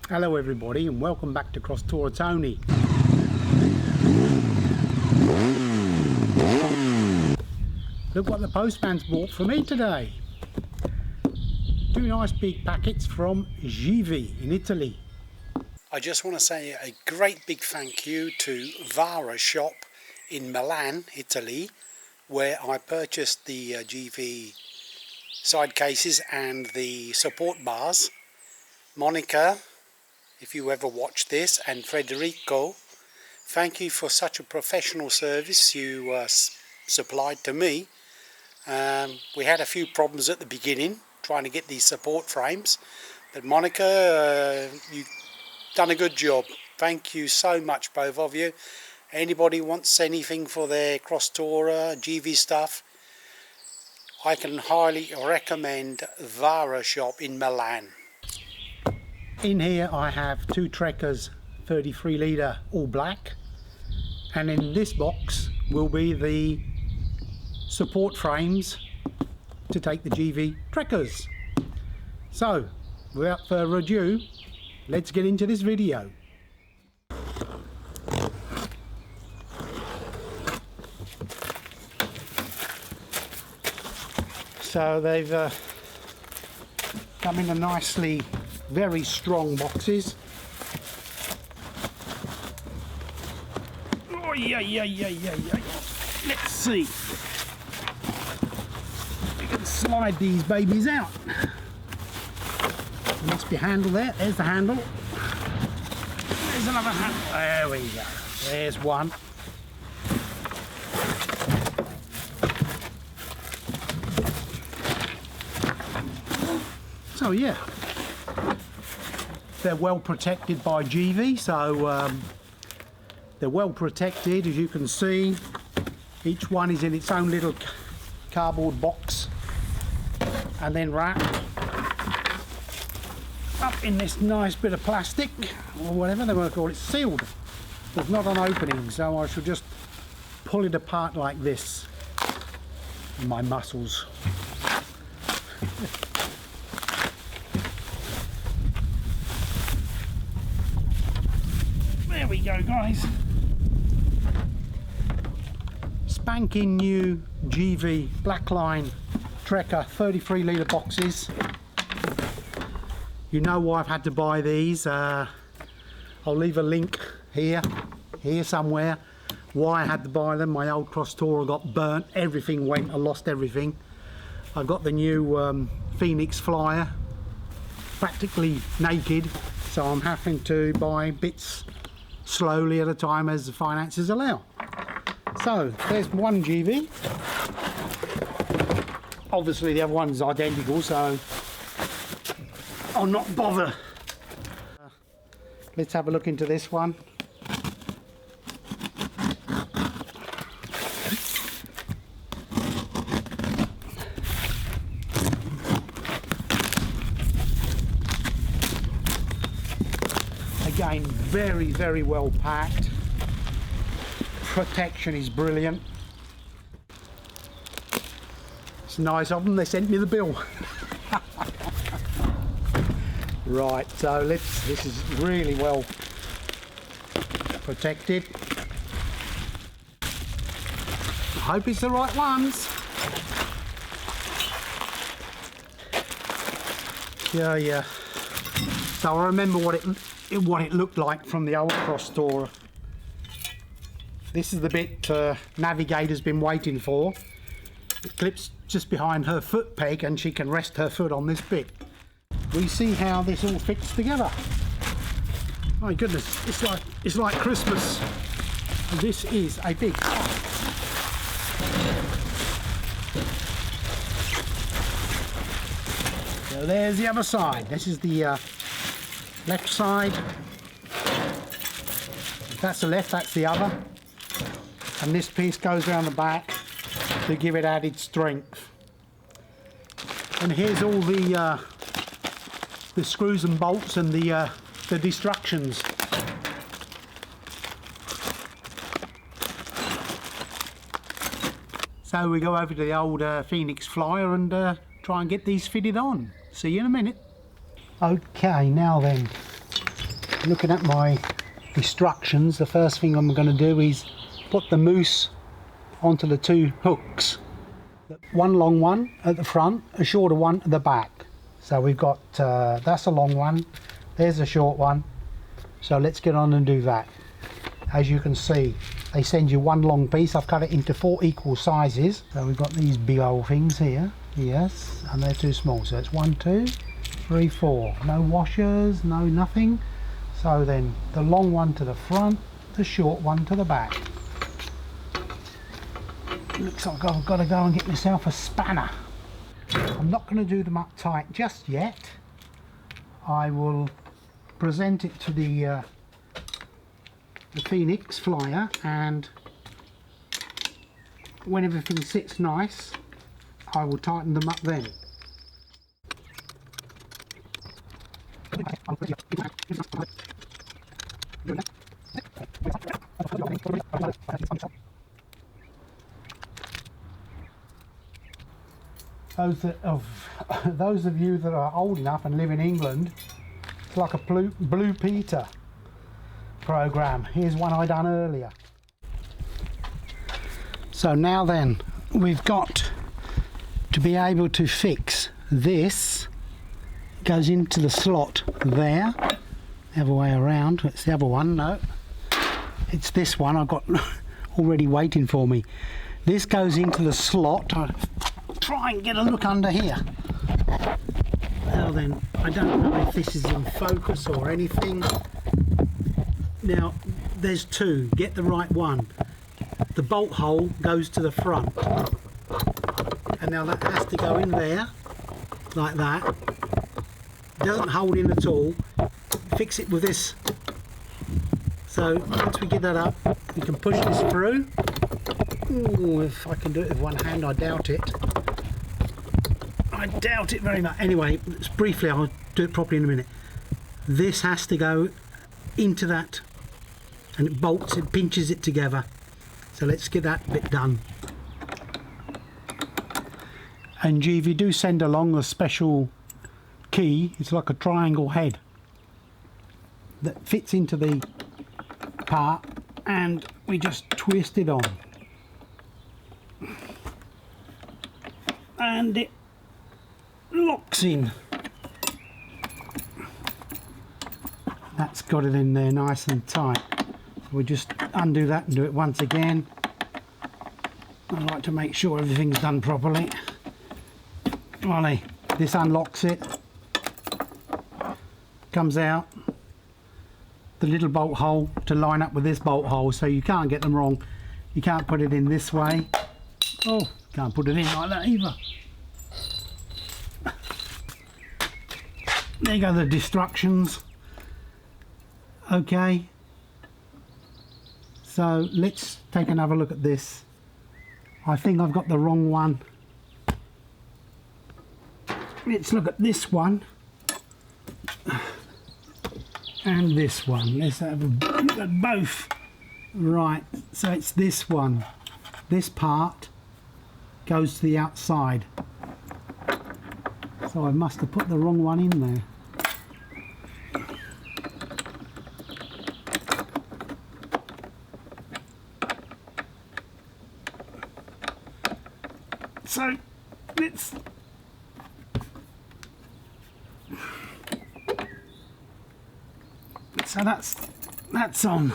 Hello everybody and welcome back to Crosstourer Tony. Look what the postman's bought for me today. Two nice big packets from Givi in Italy. I just want to say a great big thank you to Varashop in Milan, Italy, where I purchased the Givi side cases and the support bars. Monica, if you ever watch this, and Federico, thank you for such a professional service you supplied to me. We had a few problems at the beginning trying to get these support frames, but Monica, you've done a good job. Thank you so much, both of you. Anybody wants anything for their Crosstourer, Givi stuff, I can highly recommend Varashop in Milan. In here I have two Trekkers 33 litre all black, and in this box will be the support frames to take the Givi Trekkers. So without further ado, let's get into this video. So they've come in a nicely very strong boxes. Oh yeah. Let's see. We can slide these babies out. There must be a handle there. There's the handle. There's another handle. There we go. There's one. So yeah, they're well protected by Givi, so they're well protected, as you can see. Each one is in its own little cardboard box and then wrapped up in this nice bit of plastic, or whatever they want to call it, sealed. There's not an opening, so I should just pull it apart like this. My muscles. There we go, guys. Spanking new Givi Blackline Trekker 33 litre boxes. You know why I've had to buy these. I'll leave a link here somewhere why I had to buy them. My old Crosstourer got burnt, everything went, I lost everything. I've got the new Phoenix Flyer, practically naked, so I'm having to buy bits slowly at a time as the finances allow. So there's one Givi. Obviously the other one's identical, so I'll not bother. Let's have a look into this one. Again, very well packed. Protection is brilliant. It's nice of them, they sent me the bill. Right, so this is really well protected. I hope it's the right ones. Yeah. So I remember what it looked like from the old Crosstourer. This is the bit Navigator's been waiting for. It clips just behind her foot peg and she can rest her foot on this bit. We see how this all fits together. My goodness, it's like Christmas. And this is a big box. So there's the other side. This is the left side. If that's the left, that's the other. And this piece goes around the back to give it added strength. And here's all the screws and bolts and the destructions. So we go over to the old Phoenix Flyer and try and get these fitted on. See you in a minute. Okay, now then, looking at my instructions, the first thing I'm going to do is put the mousse onto the two hooks. One long one at the front, a shorter one at the back. So we've got, that's a long one, there's a short one. So let's get on and do that. As you can see, they send you one long piece. I've cut it into 4 equal sizes. So we've got these big old things here. Yes, and they're too small. So it's 1, 2, 3, 4. No washers, no nothing. So then the long one to the front, the short one to the back. Looks like I've got to go and get myself a spanner. I'm not going to do them up tight just yet. I will present it to the Phoenix flyer, and when everything sits nice I will tighten them up then. Those of you that are old enough and live in England, it's like a Blue Peter program. Here's one I done earlier. So now then, we've got to be able to fix this. Goes into the slot there, the other way around. It's the other one. No, it's this one I've got already waiting for me. This goes into the slot. I'll try and get a look under here. Now then, I don't know if this is in focus or anything. Now there's two, get the right one. The bolt hole goes to the front, and now that has to go in there like that. It doesn't hold in at all. Fix it with this. So once we get that up, we can push this through. Ooh, if I can do it with one hand, I doubt it. I doubt it very much. Anyway, just briefly, I'll do it properly in a minute. This has to go into that, and it bolts, it pinches it together. So let's get that bit done. And Givi do send along a special key. It's like a triangle head that fits into the part, and we just twist it on, and it locks in. That's got it in there nice and tight. We just undo that and do it once again. I like to make sure everything's done properly. Volley, this unlocks it, comes out, the little bolt hole to line up with this bolt hole, so you can't get them wrong. You can't put it in this way. Oh, can't put it in like that either. There you go, the instructions. Okay. So let's take another look at this. I think I've got the wrong one. Let's look at this one and this one. Let's have a look at both. Right, so it's this one. This part goes to the outside. So I must have put the wrong one in there. So let's that's on,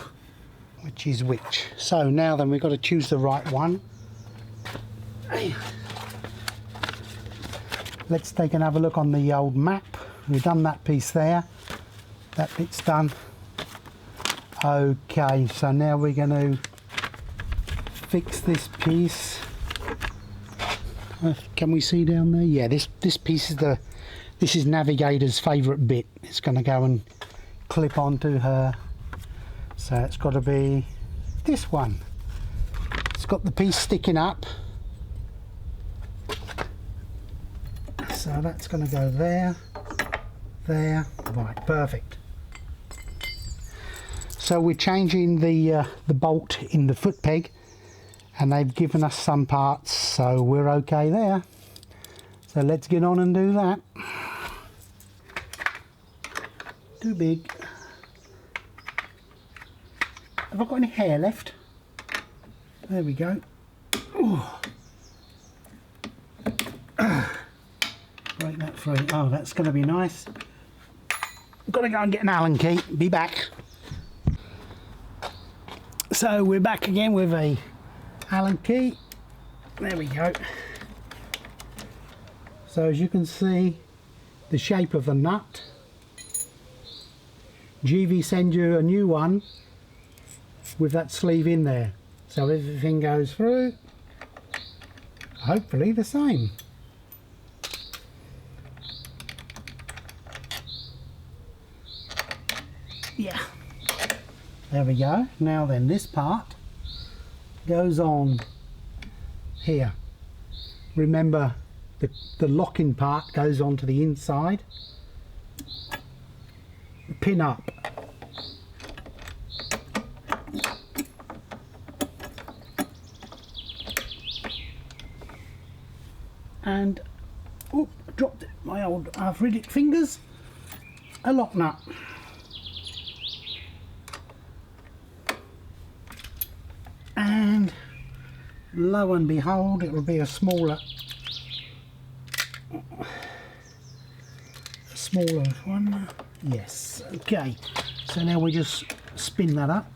which is which. So now then, we've got to choose the right one. Let's take another look on the old map. We've done that piece there, that bit's done. Okay, so now we're going to fix this piece. Can we see down there? Yeah, this piece is this is Navigator's favourite bit. It's going to go and clip onto her. So it's got to be this one. It's got the piece sticking up. So that's going to go there, there. Right, perfect. So we're changing the bolt in the foot peg, and they've given us some parts, so we're okay there. So let's get on and do that. Too big. have I got any hair left? There we go. Break that free. Oh, that's going to be nice. I've got to go and get an Allen key. Be back. So we're back again with a Allen key. There we go. So as you can see, the shape of the nut. Givi send you a new one with that sleeve in there, so everything goes through. Hopefully the same. Yeah, there we go. Now then, this part goes on here. Remember, the locking part goes on to the inside. Pin up. And oh, dropped it, my old arthritic fingers. A lock nut. And lo and behold, it will be a smaller one. Yes, okay. So now we just spin that up.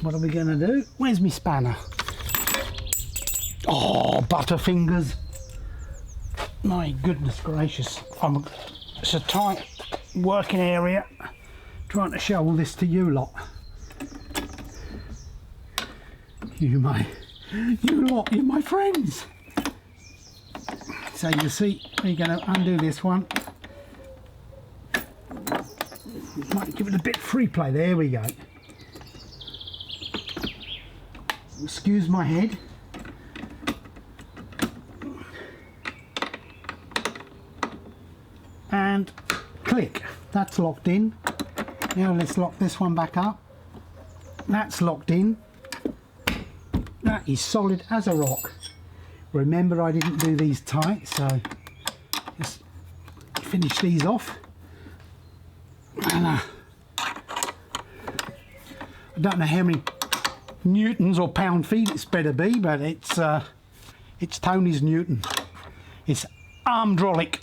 What are we going to do? Where's my spanner? Oh, butterfingers. My goodness gracious. It's a tight working area. Trying to show all this to you lot. You lot, you're my friends. So you see, we're going to undo this one. Might give it a bit of free play. There we go. Excuse my head. And click. That's locked in. Now let's lock this one back up. That's locked in. That is solid as a rock. Remember, I didn't do these tight, so just finish these off. And I don't know how many newtons or pound-feet it's better be, but it's Tony's Newton. It's hydraulic.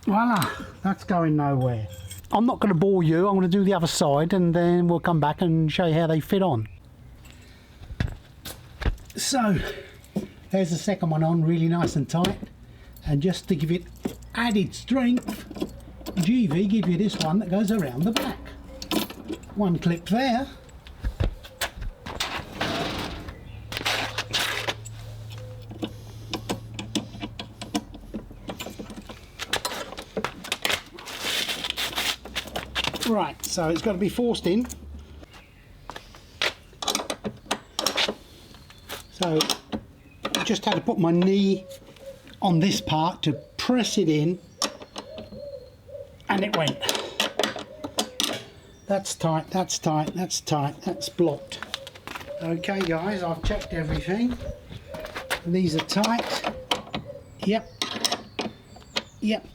Voila, that's going nowhere. I'm not going to bore you. I'm going to do the other side and then we'll come back and show you how they fit on. So there's the second one on, really nice and tight, and just to give it added strength, Givi give you this one that goes around the back. One clip there. Right, so it's got to be forced in. So I just had to put my knee on this part to press it in, and it went. That's tight, that's tight, that's tight, that's blocked. Okay guys, I've checked everything. These are tight. Yep. Yep.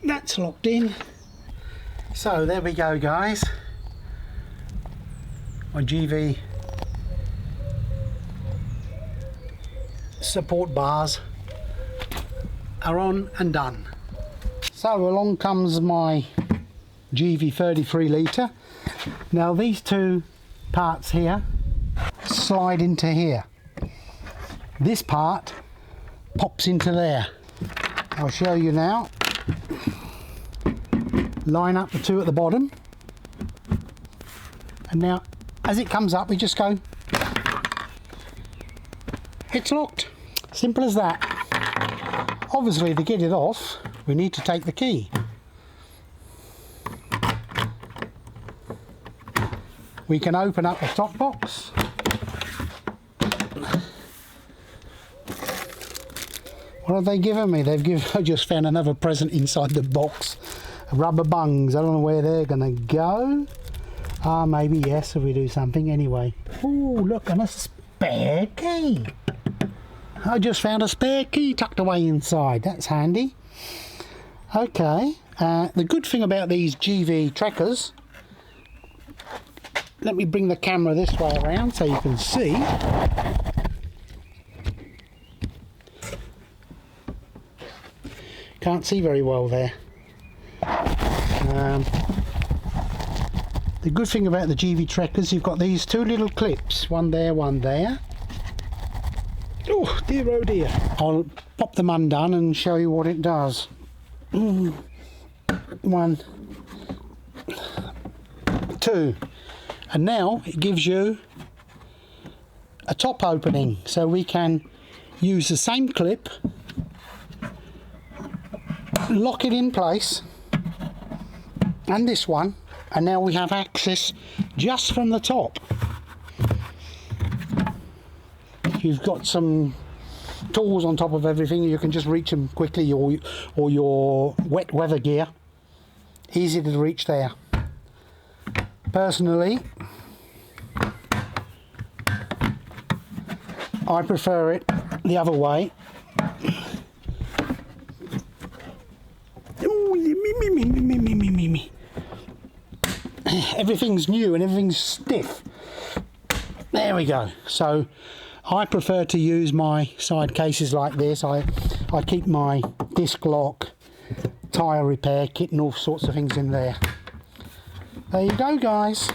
That's locked in. So there we go guys. My Givi support bars are on and done. So along comes my Givi 33 litre. Now these two parts here slide into here. This part pops into there. I'll show you now. Line up the two at the bottom, and now as it comes up we just go, it's locked. Simple as that. Obviously to get it off we need to take the key. We can open up the top box. What have they given me? I just found another present inside the box. Rubber bungs. I don't know where they're gonna go. Maybe yes if we do something. Anyway. Oh, look, and a spare key. I just found a spare key tucked away inside. That's handy. Okay, the good thing about these Givi Trekkers, let me bring the camera this way around so you can see. Can't see very well there. The good thing about the Givi Trekkers, you've got these two little clips, one there, one there. Oh dear, oh dear. I'll pop them undone and show you what it does. One, two, and now it gives you a top opening, so we can use the same clip, lock it in place, and this one, and now we have access just from the top. If you've got some tools on top of everything, you can just reach them quickly, or your wet weather gear, easy to reach there. Personally, I prefer it the other way. Everything's new and everything's stiff. There we go. So I prefer to use my side cases like this. I keep my disc lock, tyre repair kit and all sorts of things in there. There you go, guys.